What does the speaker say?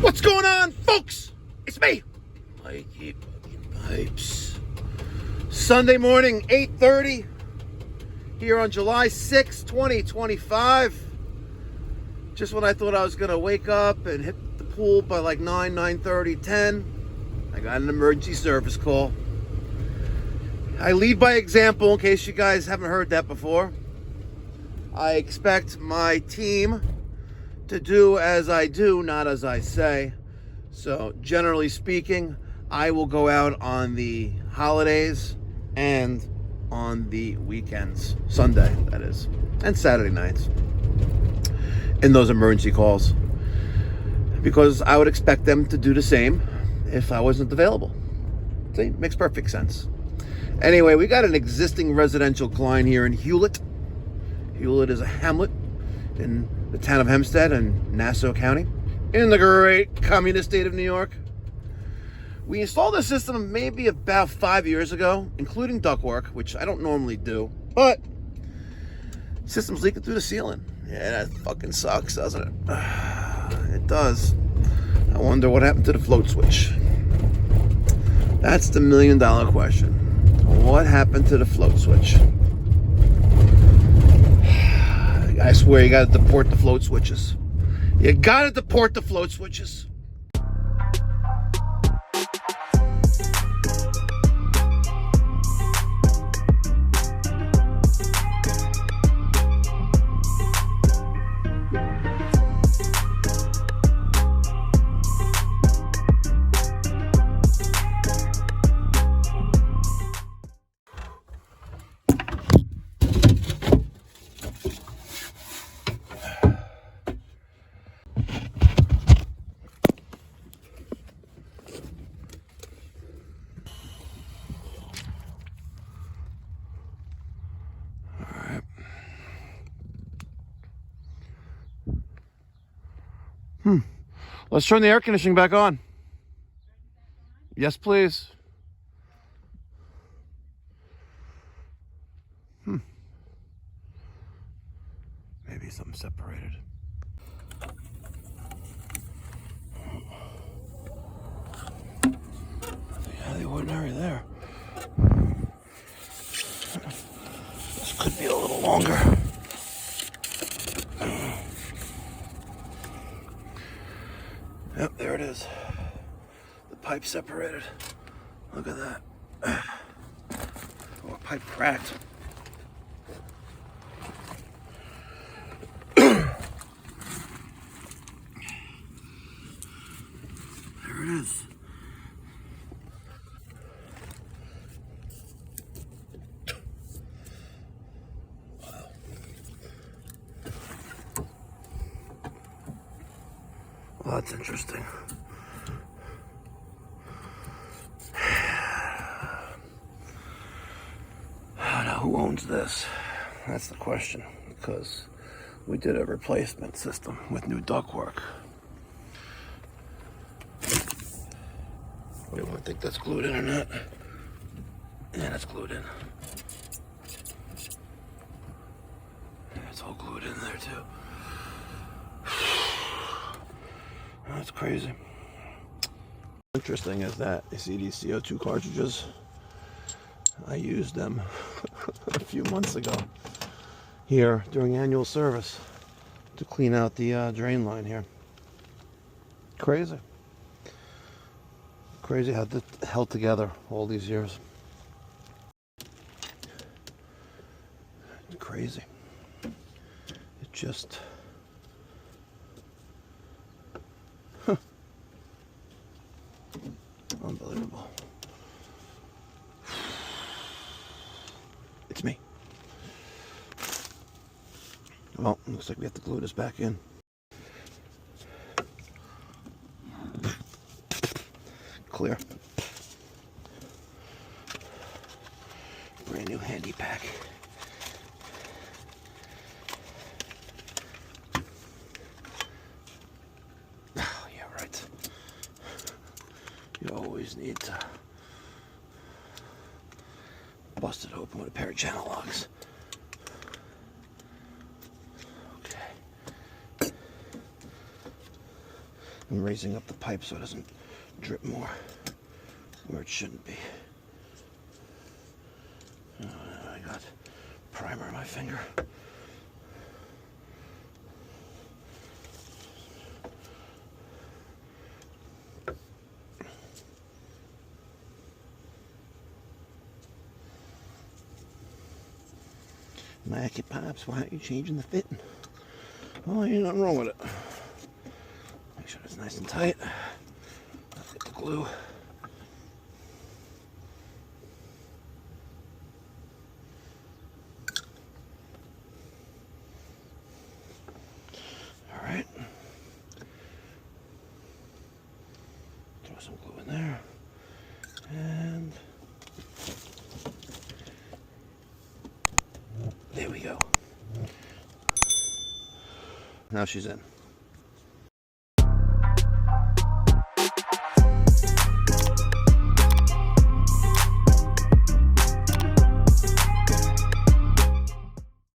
What's going on, folks? It's me, Mikey Pipes. Sunday morning, 8:30, here on July 6, 2025. Just when I thought I was going to wake up and hit the pool by like 9:30, 10, I got an emergency service call. I lead by example in case you guys haven't heard that before. I expect my team to do as I do, not as I say. So generally speaking, I will go out on the holidays and on the weekends, Sunday that is, and Saturday nights, in those emergency calls, because I would expect them to do the same if I wasn't available. See, makes perfect sense. Anyway, we got an existing residential client here in Hewlett. Hewlett is a hamlet in the town of Hempstead in Nassau County, in the great communist state of New York. We installed the system maybe about 5 years ago, including ductwork, which I don't normally do, but system's leaking through the ceiling. Yeah, that fucking sucks, doesn't it? It does. I wonder what happened to the float switch. That's the $1 million question. What happened to the float switch? I swear you gotta deport the float switches. You gotta deport the float switches. Let's turn the air conditioning back on. Yes, please. Maybe something separated. Yeah, the ordinary there. This could be a little longer. Yep, there it is. The pipe separated. Look at that. Oh, a pipe cracked. There it is. Well, that's interesting. Now, who owns this? That's the question, because we did a replacement system with new ductwork. We don't think that's glued in or not. Yeah, that's glued in. Yeah, it's all glued in there too. That's crazy. Interesting is that you see these CO2 cartridges. I used them a few months ago here during annual service to clean out the drain line here. Crazy. Crazy how that held together all these years. Crazy. It just... Unbelievable. It's me. Well, looks like we have to glue this back in. Clear. Brand new handy pack. Oh, yeah, right. You always need to bust it open with a pair of channel locks. Okay. I'm raising up the pipe so it doesn't drip more where it shouldn't be. I got primer on my finger. Mikey Pipes, why aren't you changing the fitting? Oh, ain't nothing wrong with it. Make sure it's nice and tight. I'll get the glue. All right. Throw some glue in there. And there we go. Now she's in.